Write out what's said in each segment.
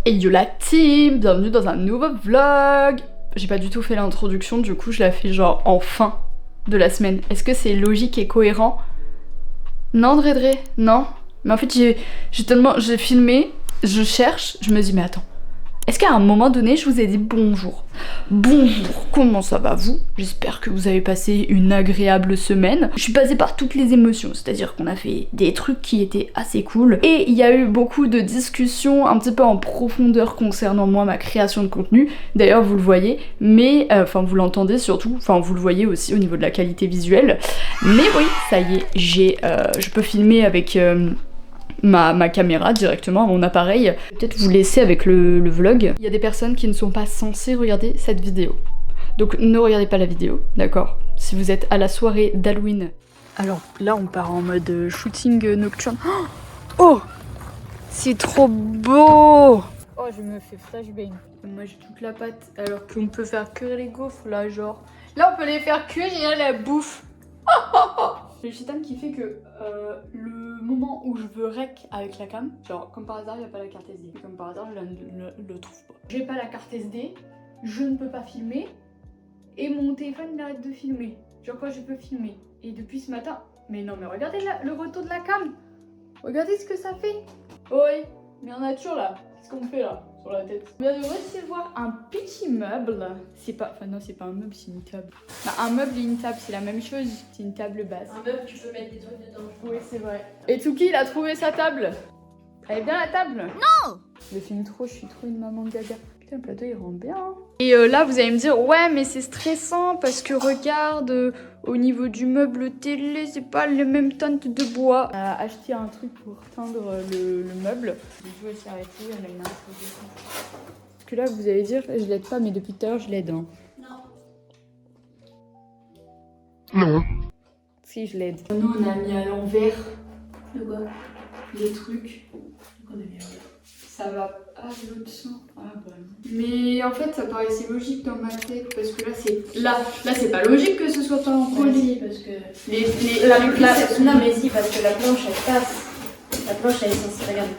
Et yo la team, bienvenue dans un nouveau vlog. J'ai pas du tout fait l'introduction, du coup je la fais genre en fin de la semaine. Est-ce que c'est logique et cohérent? Non Dredre, non. Mais en fait j'ai filmé, je cherche, je me dis mais attends. Est-ce qu'à un moment donné, je vous ai dit bonjour? Bonjour, comment ça va vous? J'espère que vous avez passé une agréable semaine. Je suis passée par toutes les émotions, c'est-à-dire qu'on a fait des trucs qui étaient assez cool. Et il y a eu beaucoup de discussions un petit peu en profondeur concernant moi, ma création de contenu. D'ailleurs, vous le voyez, mais enfin vous l'entendez surtout, enfin vous le voyez aussi au niveau de la qualité visuelle. Mais oui, ça y est, je peux filmer avec... ma caméra directement à mon appareil. Peut-être vous laisser avec le vlog. Il y a des personnes qui ne sont pas censées regarder cette vidéo. Donc ne regardez pas la vidéo, d'accord? Si vous êtes à la soirée d'Halloween. Alors là on part en mode shooting nocturne. Oh! C'est trop beau! Oh je me fais flashbang. Moi j'ai toute la pâte alors qu'on peut faire cuire les gaufres là genre. Là on peut les faire cuire et la bouffe. Le chétan qui fait que le moment où je veux rec avec la cam, genre comme par hasard il n'y a pas la carte SD, comme par hasard je le trouve pas. J'ai pas la carte SD, je ne peux pas filmer et mon téléphone il arrête de filmer. Genre quoi je peux filmer. Et depuis ce matin, mais non mais regardez le retour de la cam. Regardez ce que ça fait. Oui, mais en nature là, qu'est-ce qu'on fait là sur la tête? On vient de recevoir un petit meuble. C'est pas, enfin non c'est pas un meuble, c'est une table. Bah, un meuble et une table c'est la même chose, c'est une table basse. Un meuble tu peux mettre des trucs dedans. Oui c'est vrai. Et Tuki il a trouvé sa table. Elle est bien la table? Non. Je filme trop, je suis trop une maman gaga. Putain le plateau il rend bien. Et là vous allez me dire ouais mais c'est stressant parce que regarde au niveau du meuble télé c'est pas les mêmes teintes de bois. On a acheté un truc pour teindre le meuble. Du coup elle s'est arrêtée, elle a une introduction. Parce que là vous allez dire je l'aide pas mais depuis tout à l'heure je l'aide hein. Non. Si je l'aide. Nous on a mis à l'envers. De quoi? Les trucs. On a mis à l'envers. Ça va. Ah, l'autre sens. Ah, bah non. Mais en fait, ça paraissait logique dans ma tête parce que là, c'est. Là, c'est pas logique que ce soit pas en Ouais, si, parce que. Les Non, mais si, parce que la planche elle passe. La planche elle est censée. Regarde.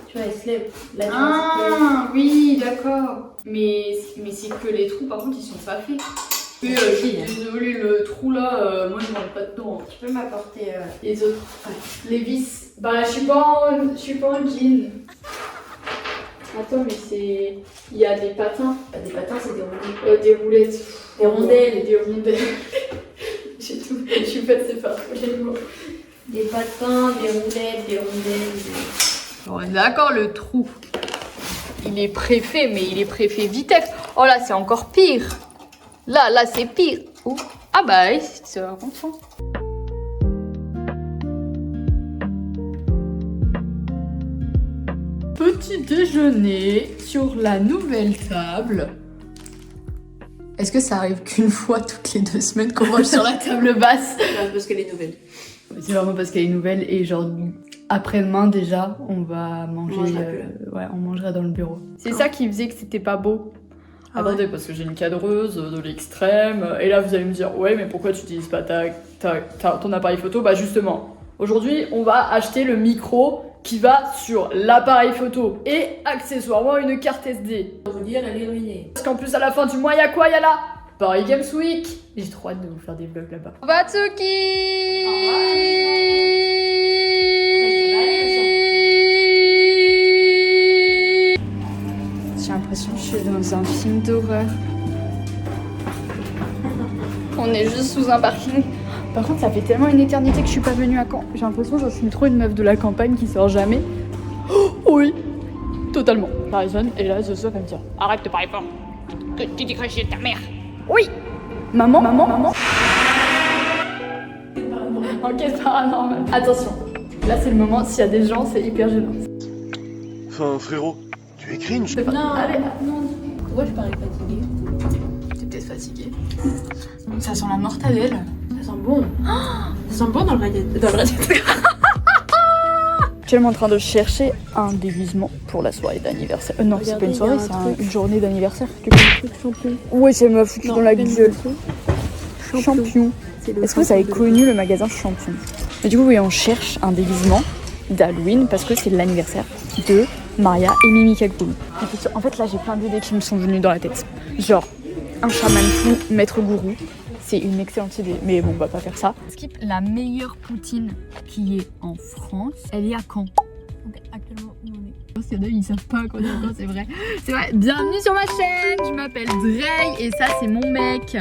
Tu vois, elle se lève. Là, tu vois, Ah, oui, d'accord. Mais c'est que les trous, par contre, ils sont pas faits. Oui, je suis désolée, le trou là, moi je rentre pas dedans. tu peux m'apporter. Les autres. Ouais. Les vis. Bah, je suis pas en jean. Attends, mais c'est... Il y a des patins. Des patins, c'est des roulettes. Des roulettes. Des rondelles. Des rondelles. J'ai tout. Je suis passée par tous les mots. Des patins, des roulettes, des rondelles. Bon, d'accord, le trou. Il est préfet, mais il est préfet Vitex. Oh là, c'est encore pire. Là, c'est pire. Oh. Ah bah, oui, c'est un enfant. Petit déjeuner sur la nouvelle table. Est-ce que ça arrive qu'une fois toutes les 2 semaines qu'on mange sur la table basse? Parce qu'elle est nouvelle. C'est vraiment parce qu'elle est nouvelle et genre après-demain déjà on va manger. Ouais, on mangera dans le bureau. C'est ça qui faisait que c'était pas beau. Attendez, ouais. Parce que j'ai une cadreuse de l'extrême. Et là vous allez me dire ouais mais pourquoi tu utilises pas ton appareil photo? Bah justement, aujourd'hui on va acheter le micro qui va sur l'appareil photo et accessoirement une carte SD. Pour vous dire, elle est ruinée. Parce qu'en plus à la fin du mois, il y a quoi? Il y a là Paris Games Week. J'ai trop hâte de vous faire des vlogs là-bas. Batsuki. J'ai l'impression que je suis dans un film d'horreur. On est juste sous un parking. Par contre, ça fait tellement une éternité que je suis pas venue à Caen. J'ai l'impression que je suis trop une meuf de la campagne qui sort jamais. Oh, oui, totalement. Harrison, et là, Zozo va me dire arrête de parler fort. Que tu dis cracher ta mère. Oui. Maman. Enquête paranormale. Attention, là c'est le moment. S'il y a des gens, c'est hyper gênant. Enfin, frérot, tu es cringe. Non, allez. non. Pourquoi je parais fatiguée? T'es peut-être fatiguée. Ça sent la mortadelle. Ça sent bon. Ça sent bon dans le radiateur. Actuellement en train de chercher un déguisement pour la soirée d'anniversaire. Non, c'est pas une soirée, c'est une journée d'anniversaire. Champion. Ouais, ça m'a foutu dans la gueule. Champion. Est-ce que vous avez connu le magasin Champion? Et du coup, oui, on cherche un déguisement d'Halloween parce que c'est l'anniversaire de Maria et Mimi Kakoul. En fait là j'ai plein d'idées qui me sont venues dans la tête. Genre un chaman fou, maître gourou. C'est une excellente idée, mais bon on va pas faire ça. Skip, la meilleure poutine qui est en France, elle est à Caen. Donc actuellement où on est. Parce qu'il y en a ils savent pas qu'on est à Caen, c'est vrai. C'est vrai, bienvenue sur ma chaîne, je m'appelle Drey et ça c'est mon mec.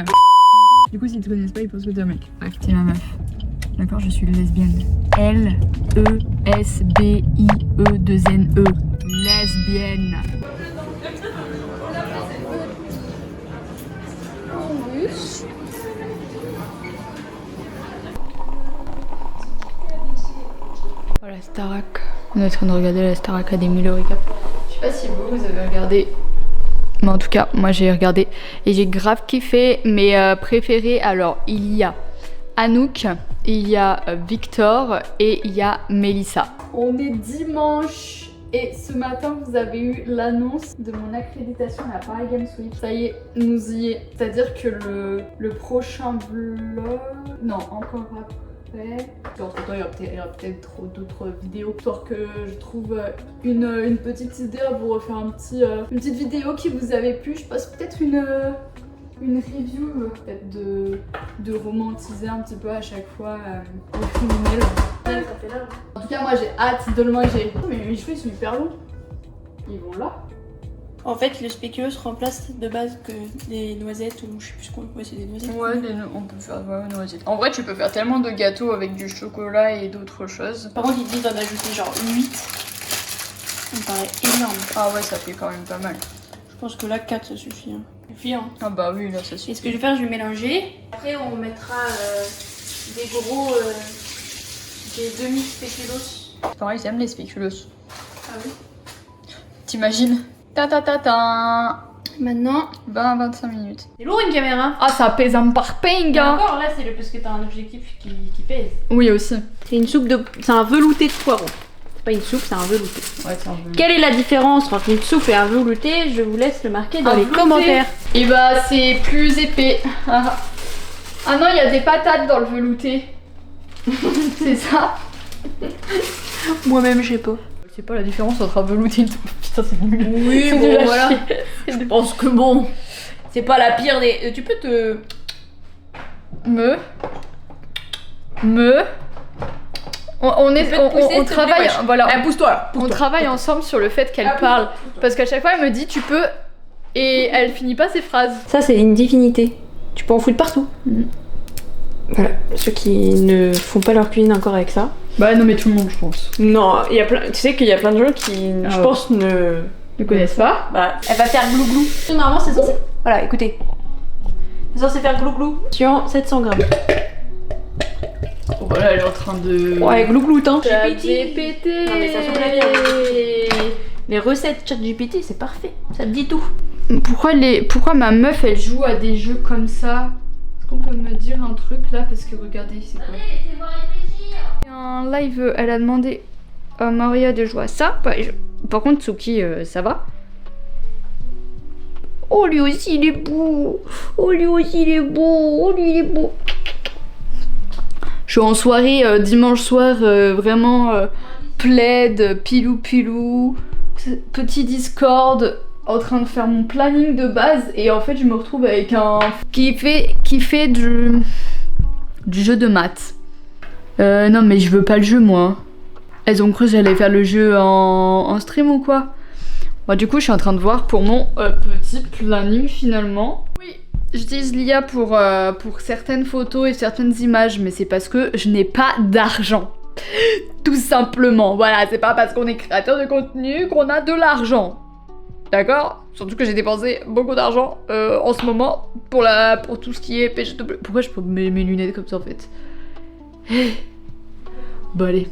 Du coup s'ils te connaissent pas ils pensent que t'es un mec. Bref, t'es ma meuf. D'accord, je suis lesbienne. L-E-S-B-I-E-2-N-E. Lesbienne. Voilà, Starac. On est en train de regarder la Star Academy, le recap. Je sais pas si vous avez regardé. Mais en tout cas, moi j'ai regardé. Et j'ai grave kiffé mes préférés. Alors, il y a Anouk, il y a Victor et il y a Mélissa. On est dimanche et ce matin vous avez eu l'annonce de mon accréditation à la Paris Games Week. Ça y est, nous y est. C'est-à-dire que le prochain vlog... Non, encore après. Entre temps, il y aura peut-être d'autres vidéos. Histoire que je trouve une petite idée à vous refaire une petite vidéo qui vous avait plu. Je passe peut-être une review peut-être de romantiser un petit peu à chaque fois le criminel. Ouais, ça fait là. En tout cas moi j'ai hâte de le manger. Mais mes cheveux ils sont hyper longs. Ils vont là. En fait, le spéculoos remplace de base que des noisettes ou je sais plus ce qu'on peut, c'est des noisettes. Ouais, on peut faire noisettes. En vrai, tu peux faire tellement de gâteaux avec du chocolat et d'autres choses. Par contre, ils disent d'en ajouter genre 8. Ça me paraît énorme. Ah ouais, ça fait quand même pas mal. Je pense que là, 4 ça suffit. Hein. Ah bah oui, là ça suffit. Et ce que je vais faire, je vais mélanger. Après, on mettra des gros, des demi-spéculoos. Pareil, j'aime les spéculoos. Ah oui. T'imagines? Ta. Maintenant, 20-25 minutes. c'est lourd une caméra. Ah, ça pèse un parping, Et hein. encore là, c'est parce que t'as un objectif qui pèse. Oui, aussi. C'est une soupe de. C'est un velouté de poireaux. C'est pas une soupe, c'est un velouté. Ouais, c'est un velouté. Quelle est la différence entre une soupe et un velouté? Je vous laisse le marquer dans Un les velouté. commentaires. Et bah, c'est plus épais. Ah non, il y a des patates dans le velouté. C'est ça. Moi-même, je sais pas. C'est pas la différence entre un velouté et une soupe. Putain, c'est nul. Oui, C'est bon, nul à voilà. chier. Je pense que bon, c'est pas la pire des. Tu peux te. On travaille, voilà. Pousse-toi. On travaille ensemble sur le fait qu'elle parle. Parce qu'à chaque fois, elle me dit tu peux. Et elle finit pas ses phrases. Ça, c'est une divinité. Tu peux en foutre partout. Voilà, ceux qui ne font pas leur cuisine encore avec ça. Bah non, mais tout le monde, je pense. Non, il y a plein. Tu sais qu'il y a plein de gens qui, je pense, ne connaissent pas. Bah, elle va faire glouglou. Normalement, c'est censé. Voilà, écoutez. C'est censé faire glouglou sur 700 grammes. Voilà, elle est en train de. Ouais, glouglou, hein. GPT. Non, mais ça change la vie. Les recettes ChatGPT, c'est parfait. Ça te dit tout. Pourquoi ma meuf elle joue à des jeux comme ça? Est-ce qu'on peut me dire un truc là? Parce que regardez, c'est quoi? Un live, elle a demandé à Maria de jouer à ça. Par contre, Tsuki, ça va. Oh, lui aussi il est beau. Oh, lui aussi il est beau. Oh, lui il est beau. Je suis en soirée dimanche soir, vraiment plaid, pilou, petit Discord, en train de faire mon planning de base, et en fait je me retrouve avec un qui fait du jeu de maths. Non mais je veux pas le jeu moi. Elles ont cru que j'allais faire le jeu en stream ou quoi. Bah du coup je suis en train de voir pour mon petit planning finalement. Oui, j'utilise l'IA pour certaines photos et certaines images, mais c'est parce que je n'ai pas d'argent. Tout simplement, voilà, c'est pas parce qu'on est créateur de contenu qu'on a de l'argent. D'accord? Surtout que j'ai dépensé beaucoup d'argent en ce moment pour tout ce qui est PGW. Pourquoi je peux mes lunettes comme ça en fait? Bon allez,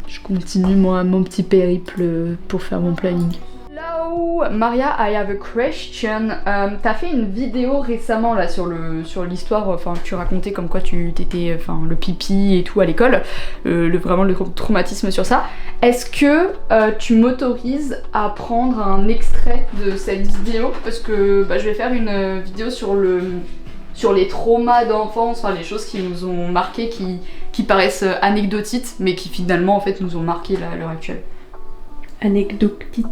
je continue moi mon petit périple pour faire mon planning. Hello Maria, I have a question. T'as fait une vidéo récemment là sur l'histoire, enfin tu racontais comme quoi tu t'étais, enfin le pipi et tout à l'école, vraiment le traumatisme sur ça. Est-ce que tu m'autorises à prendre un extrait de cette vidéo? Parce que bah, je vais faire une vidéo sur les traumas d'enfance, enfin les choses qui nous ont marqué, qui paraissent anecdotiques, mais qui finalement en fait nous ont marqué à l'heure actuelle. Anecdotite.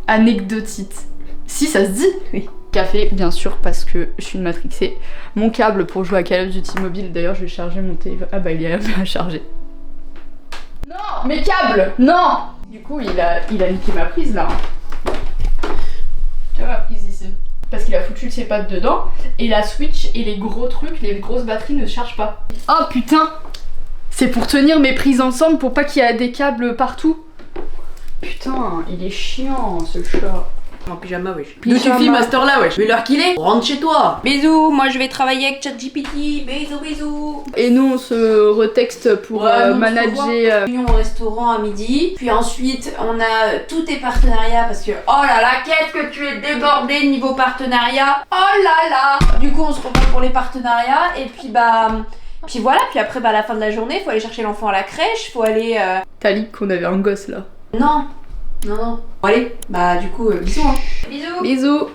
Anecdotite. Si, ça se dit. Oui. Café, bien sûr, parce que je suis une matrixée. Mon câble pour jouer à Call of Duty mobile, d'ailleurs, je vais charger mon téléphone. Ah bah, il est à charger. Non, mes câbles, non. Du coup, il a niqué ma prise, là. Tu vois ma prise ici. Parce qu'il a foutu ses pattes dedans, et la Switch et les gros trucs, les grosses batteries ne chargent pas. Oh putain! C'est pour tenir mes prises ensemble pour pas qu'il y ait des câbles partout. Putain, il est chiant ce chat. En pyjama, wesh. D'où tu filmes à cette heure-là, wesh. Mais l'heure qu'il est, rentre chez toi. Bisous, moi je vais travailler avec ChatGPT. Bisous, bisous. Et nous on se retexte pour manager. Réunion au restaurant à midi. Puis ensuite, on a tous tes partenariats parce que oh là là, qu'est-ce que tu es débordé niveau partenariat. Oh là là. Du coup, on se revoit pour les partenariats et puis puis voilà, puis après à la fin de la journée, faut aller chercher l'enfant à la crèche, faut aller T'as dit qu'on avait un gosse là. Non. Bon, allez, du coup, bisous hein. Bisous. Bisous.